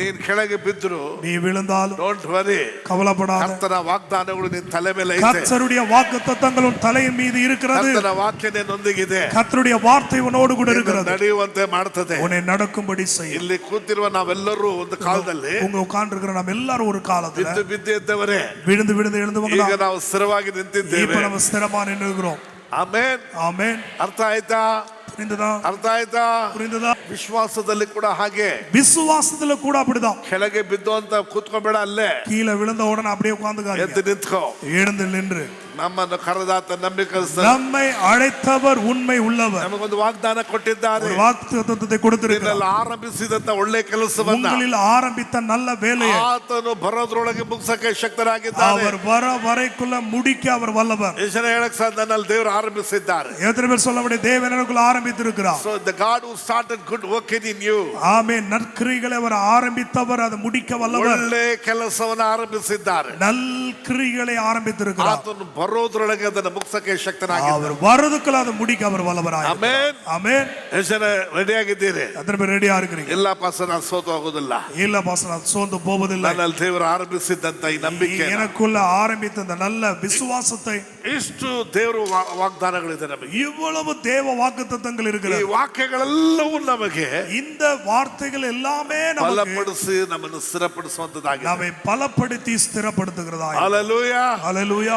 ನೀನ್ ಕೆಳಗೆ ಬಿದ್ರು நீ விழுந்தாலும் ಡೋಂಟ್ ವರಿ, கவலைப்படாத. ಕರ್ತನ ವಾಗ್ದಾನಗಳು ನಿನ್ನ ತಲೆ ಮೇಲೆ ಐತೆ. கர்த்தருடைய வாக்குத்தத்தங்கள் உன் தலையின் மீது இருக்கிறது. ಕರ್ತನ ವಾಕ್ಯ ನಿನ್ನೊಂದಿಗಿದೆ. கர்த்தருடைய வார்த்தை உன்னோடு கூட இருக்கிறது. ನಡೆಯುವಂತೆ ಮಾಡುತ್ತದೆ. உன்னை நடக்கும்படி செய்யும். ಇಲ್ಲಿ ಕೂತಿರುವ ನಾವೆಲ್ಲರೂ ಒಂದು ಕಾಲದಲ್ಲಿ உங்க உட்கார்ந்திருக்கிற நாம் எல்லாரும் ஒரு காலத்துல ಬಿದ್ದು ಬಿದ್ದು ಎದ್ದವರೇ, விழுந்து விழுந்து எழுந்தவங்க. ಈಗ ನಾವು ಸ್ಥಿರವಾಗಿ ನಿಂತಿದ್ದೇವೆ. இப்ப நம்ம ஸ்திரமா நின்னுகிறோம். ಆಮೆನ್. ஆமென். ಅರ್ಥ ಆಯ್ತಾ? ಅರ್ಥ ಆಯ್ತಾ? ವಿಶ್ವಾಸದಲ್ಲಿ ಕೂಡ ಹಾಗೆ, விசுவாசத்துல கூட அப்படிதான். ಕೆಳಗೆ ಬಿದ್ದು ಅಂತ ಕೂತ್ಕೋಬೇಡ, ಅಲ್ಲೇ கீழே விழுந்த உடனே அப்படியே உட்கார்ந்துக்காதீங்க. ಎದ್ದು ನಿಂತ್ಕೋ. எழுந்து நின்று ನಮ್ಮನ್ನು ಕರೆದಾತ ನಂಬಿಕಸ್ತ, நம்மை அழைத்தவர் உண்மை உள்ளவர். ನಮಗೊಂದು ವಾಗ್ದಾನ ಕೊಟ್ಟಿದ್ದಾರೆ. ஒரு வாக்குத்தத்தத்தை கொடுத்திருக்கிறார். ಆರಂಭಿಸಿದಂತ ಒಳ್ಳೆ ಕೆಲಸವನ್ನ, உங்களில் ஆரம்பித்த நல்ல வேலையை ಆತನು ಬರೋದ್ರೊಳಗೆ ಮುಗಿಸಕ್ಕೆ ಶಕ್ತರಾಗಿದ್ದಾನೆ. அவர் வர வரைக்குள்ள முடிக்க அவர் வல்லவர். ಯೆಶಾಯ ಹೇಳಕ್ ಸಾಧ್ಯ, ನನ್ನಲ್ಲಿ ದೇವರು ಆರಂಭಿಸಿದ್ದಾರೆ. எத்தனை பேர் சொல்ல முடியும்? தேவன் எனக்குள்ள ஆரம்பித்திருக்கிறார். So the God who started good working in you, ஆமென். நற்கிரியைகளை அவர் ஆரம்பித்தவர், அதை முடிக்க வல்லவர். ಒಳ್ಳೆ ಕೆಲಸವನ್ನು ಆರಂಭಿಸಿದ್ದಾರೆ. நல்கிரியைகளை ஆரம்பித்திருக்கிறார். ಆತನು ಬರೋದ್ರೊಳಗೆ ಅದನ್ನು ಮುಗಿಸಕ್ಕೆ ಶಕ್ತನಾಗಿದ್ದಾನೆ. அவர் வரதுக்குள்ள அதை முடிக்க அவர் வல்லவராய். ಆಮೆನ್. ஆமென். ಯೆಶಾಯ ರೆಡಿ ಆಗಿದ್ದೀರಿ? எத்தனை பேர் ரெடியா இருக்கிறீங்க? ಇಲ್ಲ ಪಾಸ್ಟರ್, ನಾನು ಸೋತು ಹೋಗೋದಿಲ್ಲ. இல்ல பாஸ்டர், நான் சோர்ந்து போவதில்லை. ನನ್ನಲ್ಲಿ ದೇವರು ಆರಂಭಿಸಿದಂತ ಈ ನಂಬಿಕೆ, எனக்குள்ள ஆரம்பித்த அந்த நல்ல விசுவாசத்தை, ಇಷ್ಟು ದೇವರು ವಾಗ್ದಾನಗಳಿದೆ ನಮಗೆ. இவ்வளவு தேவ வாக்குத்தத்தங்கள் ಈ இருக்கிறது. ವಾಕ್ಯಗಳೆಲ್ಲವೂ ನಮಗೆ இந்த வார்த்தைகள் எல்லாமே நமக்கு ಬಲಪಡಿಸಿ ನಮ್ಮನ್ನು ಸ್ಥಿರಪಡಿಸುವಂತದ್ದಾಗಿದೆ. நம்மை பலப்படுத்தி ஸ்திரப்படுத்துகிறதா. ಹಲ್ಲೆಲೂಯಾ. ஹல்லேலூயா.